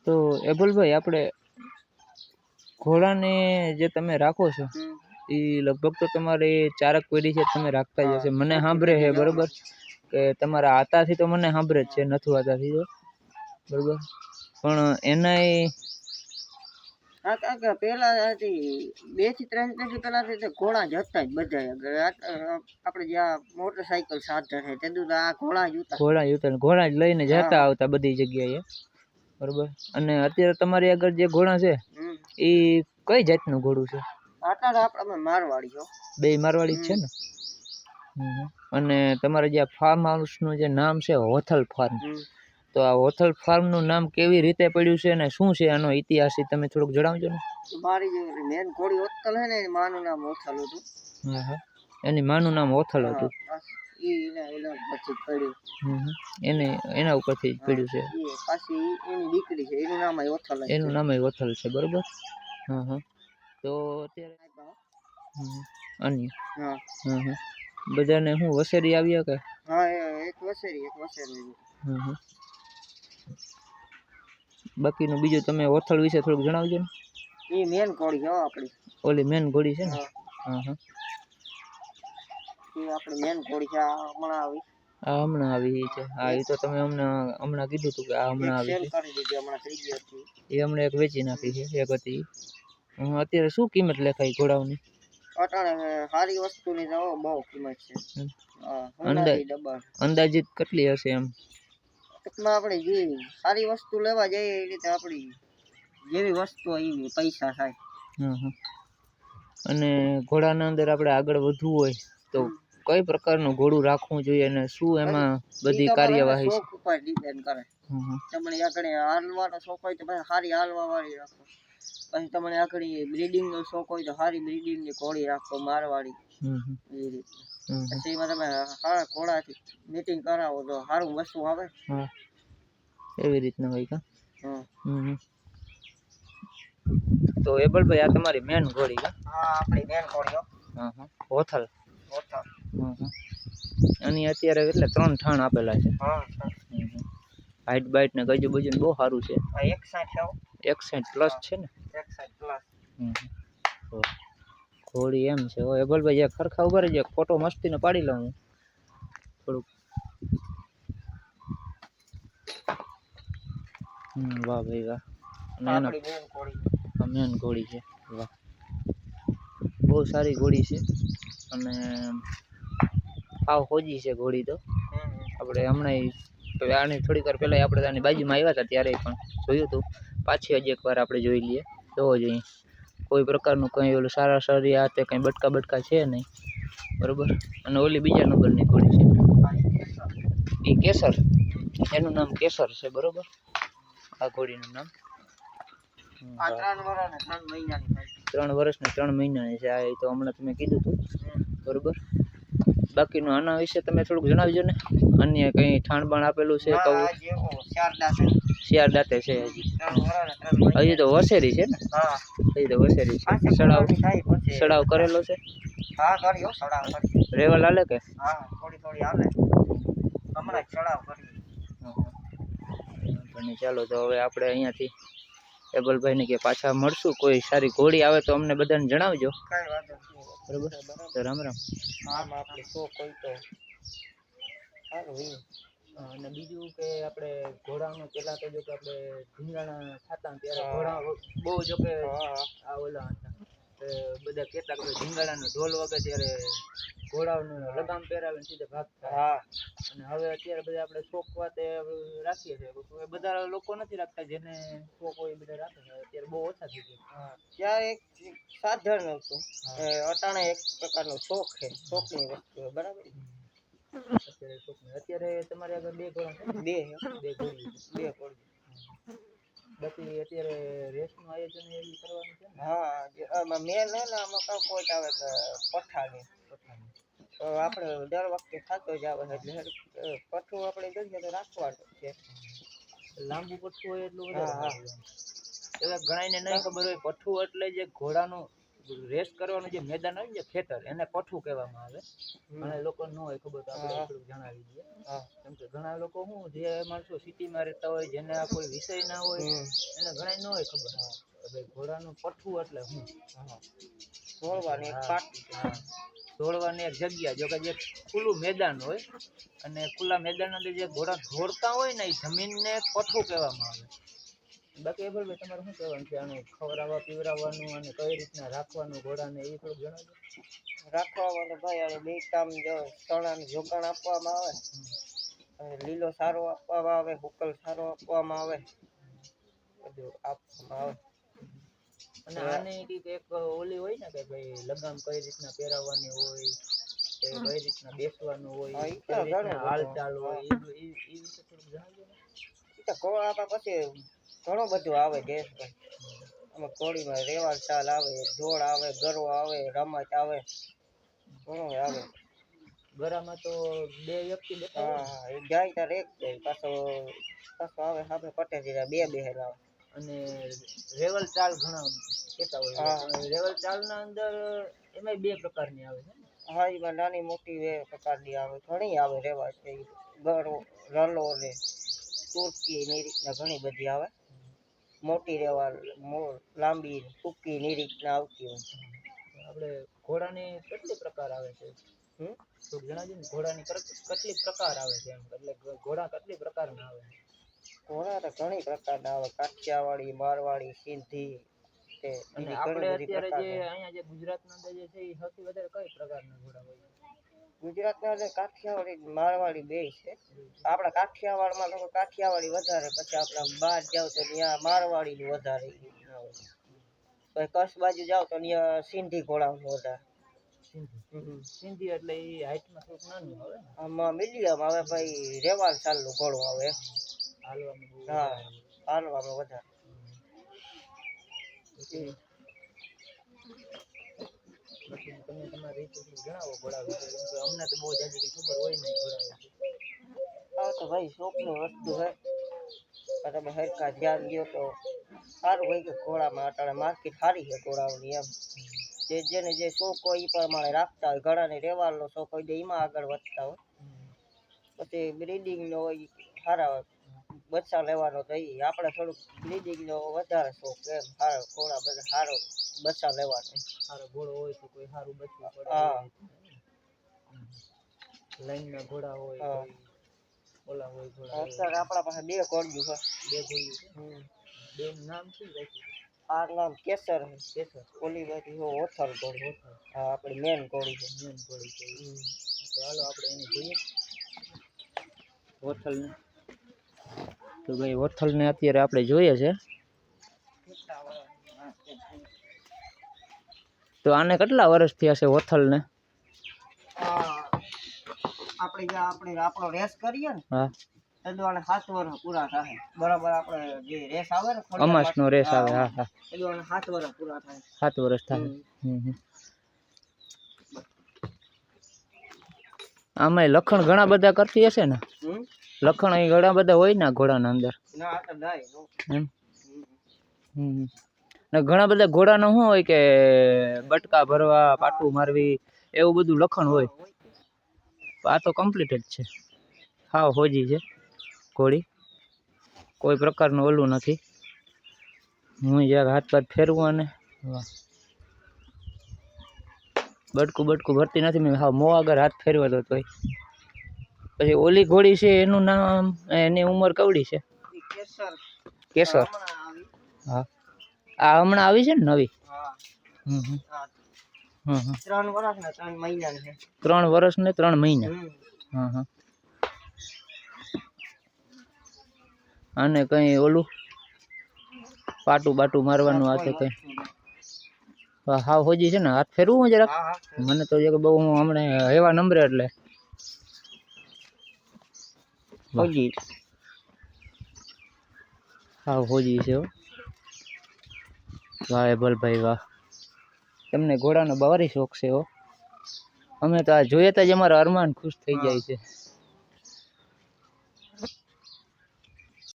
તો એબલભાઈ આપણે ઘોડાને જે તમે રાખો છો એ લગભગ તો તમારી ચારક પેઢી છે તમે રાખતા જ હશે. મને સાંભળે છે બરોબર કે તમારા આતાથી તો મને સાંભળે જ છે, નથી આતાથી તો બરોબર. પણ એનાય પેલા 2 થી 3 પેઢી પેલા ઘોડા જ હતા જ બધા. આપણે જ્યાં મોટરસાયકલ સાધન છે તે આ ઘોડા જ હતા. ઘોડા જ લઈને જતા આવતા બધી જગ્યાએ બરોબર. અને અત્યારે તમારી આગળ જે ઘોડા છે એ કઈ જાતનું ઘોડું છે? અત્યારે આપણે મારવાડી છો. બે મારવાડી જ છે ને. અને તમારે જે ફાર્મ હાઉસનું જે નામ છે હોથલ ફાર્મ, તો આ હોથલ ફાર્મનું નામ કેવી રીતે પડ્યું છે અને શું છે આનો ઇતિહાસ એ તમે થોડુંક જણાવજો ને. મારી જે મેન ઘોડી હોથલ છે ને એની માનું નામ હોથલ હતું. એની માનું નામ હોથલ હતું. પછી પડ્યું એના ઉપરથી પડ્યું છે. પાછી એની દીકરી છે એનું નામ હોથલ છે. એનું નામ હોથલ છે બરોબર. તો અત્યારે અન્ય બધાને હું વસેરી આવ્યા કે? હા, એક વસેરી. બાકીનું બીજું તમે હોથલ વિશે થોડુંક જણાવજો ને. એ મેન ઘોડી હો આપણી. ઓલી મેન ઘોડી છે ને. એ આપણી મેન ઘોડી છે. હમણાં આવી છે. હા, એ તો તમે હમણાં કીધું હતું કે આ હમણાં આવી છે. કરી દીધી હમણાં થઈ ગઈ હતી. એ હમણાં એક વેચી નાખી છે એક હતી. અત્યારે શું કિંમત લેખાય ઘોડાઓની? અટાણે સારી વસ્તુની તો બહુ કિંમત છે. અંદાજિત કેટલી હશે એમ? ટૂંકમાં આપણે જે સારી વસ્તુ લેવા જઈએ એ રીતે આપણી જેવી વસ્તુ એવી પૈસા થાય. અને ઘોડાના અંદર આપણે આગળ વધવું હોય તો કઈ પ્રકારનું ઘોડું રાખવું જોઈએ અને શું એમાં બધી કાર્યવાહી છે? શોખ ઉપર ડિપેન્ડ કરે. તમને આગળ હાલવાનો શોખ હોય તો સારી હાલવા વાળી રાખો. પછી તમને આગળ બ્રીડિંગ નો શોખ હોય તો સારી બ્રીડિંગ ની ઘોડી રાખો, મારવાડી. એ રીતે પછી એમાં તમે સારા ઘોડાથી મીટિંગ કરાવો તો સારું વસ્તુ આવે. એવી રીતના હોય કા? તો એબલભાઈ આ તમારી મેન ઘોડી છે? હા, આપણી મેન ઘોડી હોથલ. આની અત્યારે એટલે 3 ઠાણ આપેલા છે. હાઈટ બાઈટ ને ગજુ બજુ બહુ સારું છે. 61 પ્લસ છે ને. 61 પ્લસ. ઘોડી એમ છે. એબલભાઈ એક ખરખા ઉભા રહેજો, ફોટો મસ્તીનો પાડી લઉં થોડુંક. વાહ ભાઈ વાહ. મેન ઘોડી છે. વાહ, બહુ સારી ઘોડી છે. અને હાવ હોજી છે ઘોડી તો. આપણે હમણાં આની થોડીક વાર પહેલાં આપણે આની બાજુમાં આવ્યા હતા ત્યારે પણ જોયું હતું. પાછી હજી એકવાર આપણે જોઈ લઈએ. જોવો જોઈએ કોઈ પ્રકારનું કંઈ ઓલું સારી આ તે કંઈ બટકા છે નહીં બરોબર. અને ઓલી બીજા નંબરની ઘોડી છે એ કેસર. એનું નામ કેસર છે બરોબર. આ ઘોડીનું નામ 3 વર્ષ ને 3 મહિનાની છે. આ તો હમણાં તમે કીધું હતું બરોબર. બાકીનું આના વિશે તમે થોડુંક જણાવજો ને. અન્ય કંઈ ઠાણ બાણ આપેલું છે? શિયાર દાંતે છે હજી તો વસેરી છે ને. હજી તો વસેરી છે. સડાવ કરેલો છે? હા, કર્યો સડાવ. રેવલ હાલે કે? હા, થોડી હાલે. હમણાં સડાવ કરી. ચાલો તો હવે આપણે અહીંયાથી એબલભાઈને કે પાછા મળશું. કોઈ સારી ઘોડી આવે તો અમને બધાને જણાવજો. કઈ વાંધો બરોબર. તો રામ રામ. આપણે શોખ હોય તો સારું. અને બીજું કે આપણે ઘોડાનો પેલા તો જો કે આપણે ધીંગાણા ખાતા ત્યારે ઘોડા બહુ જો કે આ ઓલા હતા બધા કહેતા કે ધીંગાણાનો ઢોલ વાગે ત્યારે ઘોડાઓને લગામ પહેરાવીને સીધા ભાગતા. અને હવે અત્યારે બધા આપણે શોખ વાતે રાખીએ છીએ. બધા લોકો નથી રાખતા જેને શોખ હોય એ બધા રાખે છે. અત્યારે બહુ ઓછા થઈ ગયા. ત્યાં એક સાધારણ હતું. અટાણે એક પ્રકારનો શોખ છે. શોખની વસ્તુ બરાબર. અત્યારે તમારે આગળ 2 ઘોડા છે? 2 ઘોડી. બાકી અત્યારે રેસનું આયોજન એવું કરવાનું છે ને? હા, મેન હે ને આમાં કોઈ આવે કે પઠાની. તો આપણે દર વખતે થતો જ આવે એટલે પઠું આપણે જોઈએ તો રાખવાનું છે. લાંબુ પઠ્ઠું હોય એટલું વધારે. એવા ઘણાને નહીં ખબર હોય પઠ્ઠું એટલે જે ઘોડાનું રેસ કરવાનું જે મેદાન હોય ને જે ખેતર એને પઠું કહેવામાં આવે. ઘણા લોકો ન હોય ખબર તો આપણે થોડુંક જણાવી દઈએ. કેમ કે ઘણા લોકો શું જે માણસો સિટીમાં રહેતા હોય જેને આ કોઈ વિષય ના હોય એને ઘણા ન હોય ખબર. ભાઈ ઘોડાનું પઠું એટલે શું? દોડવાની એક જગ્યા જો કે જે ખુલ્લું મેદાન હોય અને ખુલ્લા મેદાન અંદર જે ઘોડા દોડતા હોય ને એ જમીનને પઠું કહેવામાં આવે. બાકી ભાઈ તમારે શું કહેવાનું છે આને ખવડાવવા પીવડાવવાનું અને કઈ રીતના રાખવાનું ઘોડાને એ થોડુંક જણાવજો. રાખવાનું ભાઈ અને બે ટાઈમ જો ચણાનું જોગાણ આપવામાં આવે અને લીલો સારો આપવામાં આવે, હુકલ સારો આપવામાં આવે, બધું આપવામાં આવે. અને આની એક ઓલી હોય ને કે ભાઈ લગામ કઈ રીતના પહેરાવવાની હોય કે કઈ રીતના બેસવાનું હોય, કઈ રીતના હાલચાલ હોય એ વિશે થોડુંક જણાવજો ને. ઘોડા પછી ઘણું બધું આવે દેશભાઈ. આમાં ઘોડીમાં રેવાડ ચાલ આવે, દોડ આવે, ગરવો આવે, રમત આવે, ઘણું આવે. ગરામાં તો બે વ્યક્તિ બેઠા હોય. હા એ જાય ત્યારે એક જાય પાછો આવે સામે પટે દીધા બે બેહેલા આવે. અને રેવલ ચાલ ઘણા કહેતા હોય. રેવલ ચાલના અંદર એમાં બે પ્રકારની આવે છે. હા એમાં નાની મોટી બે પ્રકારની આવે, ઘણી આવે રેવાડ છે. ગરો, રલો ને તુર્કી ની રીતના ઘણી બધી આવે. મોટી રેવાડ, લાંબી, ટૂંકી ની રીતના આવતી હોય. આપણે ઘોડાની કેટલી પ્રકાર આવે છે? તો જણાવજો ને ઘોડાની કેટલી પ્રકાર આવે છે એમ, એટલે ઘોડા કેટલી પ્રકારના આવે? ઘોડા તો ઘણી પ્રકારના આવે, કાઠિયાવાડી, મારવાડી, સિંધી. અને આપણે અત્યારે જે અહીંયા જે ગુજરાતના અંદર જે છે એ સૌથી વધારે કઈ પ્રકારના ઘોડા હોય? ગુજરાતના અંદર કાઠિયાવાડી, મારવાડી બે છે. આપણા કાઠિયાવાડમાં લોકો કાઠિયાવાડી વધારે, પછી આપણે બહાર જાવ તો ત્યાં મારવાડી વધારે. પછી કચ્છ બાજુ જાવ તો ત્યાં સિંધી ઘોડા વધારે. સિંધી એટલે એ હાઈટમાં થોડુંક નાનું આવે ને? આમાં મીડિયમ આવે ભાઈ, રેવાડ ચાલનું ઘોડું આવે. હા હાલવામાં વધારે. તમે તમારી રીતે જણાવો ઘોડા વિશે, કેમ કે અમને તો બહુ જાજી કઈ ખબર હોય નહીં ઘોડા વિશે. હા તો ભાઈ શોખની વસ્તુ છે. તમે હરખા ધ્યાન દો તો સારું હોય કે ઘોડામાં અટાણે માર્કેટ સારી છે ઘોડાઓની એમ. જેને જે શોખ હોય એ પ્રમાણે રાખતા હોય. ઘણાને રેવાડનો શોખ હોય તો એમાં આગળ વધતા હોય. પછી બ્રીડિંગનો હોય સારા બચ્ચા લેવાનો તો એ આપણે થોડુંક બ્રીડિંગનો વધારે શોખ એમ. સારો ઘોડા બધા સારો બચ્ચા લેવાનો. સારો ઘોડો હોય તો કોઈ સારું બચ્ચું પડે. હા લાઈનના ઘોડા હોય ઓલા હોય ઘોડા. અત્યારે આપણા પાસે બે ઘોડિયું છે. બે ઘોડિયું. બેનું નામ શું રાખ્યું? આ નામ કેસર છે. કેસર. ઓલી બાજુ ઓથલ ઘોડી. હા આપણી મેન ઘોડી છે. મેન ઘોડી છે. તો હાલો આપણે એને જોઈએ ઓથલને. તો ભાઈ ઓથલને અત્યારે આપણે જોઈએ છે. તો આને કેટલા વર્ષ થયા છે ઓથલને? આપણો રેસ કરીએ ને હા એટલે 7 વર્ષ પૂરા થાય. બરાબર આપણે જે રેસ આવે ને અમાસનો રેસ આવે. હા હા એટલે 7 વર્ષ પૂરા થાય. 7 વર્ષ થાય. આમાં લખણ ઘણા બધા કરતી હશે ને? લખણ અહીં ઘણા બધા હોય ને ઘોડાના અંદર? ના તો નહીં એમ. ને ઘણા બધા ઘોડાનો શું હોય કે બટકા ભરવા, પાટું મારવી એવું બધું લખણ હોય. આ તો કમ્પ્લીટ જ છે. હાવ હોજી છે ઘોડી, કોઈ પ્રકારનું ઓલું નથી. હું જ્યાં હાથ પાથ ફેરવું અને બટકું ભરતી નથી. મેં હા મો આગળ હાથ ફેરવો તો તોય. પછી ઓલી ઘોડી છે એનું નામ, એની ઉંમર કવડી છે? કેસર. હા આ હમણાં આવી છે ને નવી? 3 વર્ષ ને 3 મહિના છે. 3 વર્ષ ને 3 મહિના. અને કઈ ઓલું પાટું બાટું મારવાનું આ તો કઈ હાવ હોજી છે ને? હાથ ફેરવું જરાક મને તો બહુ હમણાં એવા નંબરે એટલે હોજી હાવ હોજી છે. વાહ ભલભાઈ વાહ, તમને ઘોડાનો બાવારી શોખ છે હો. અમે તો આ જોઈએ તો જ અમારા અરમાન ખુશ થઈ જાય છે.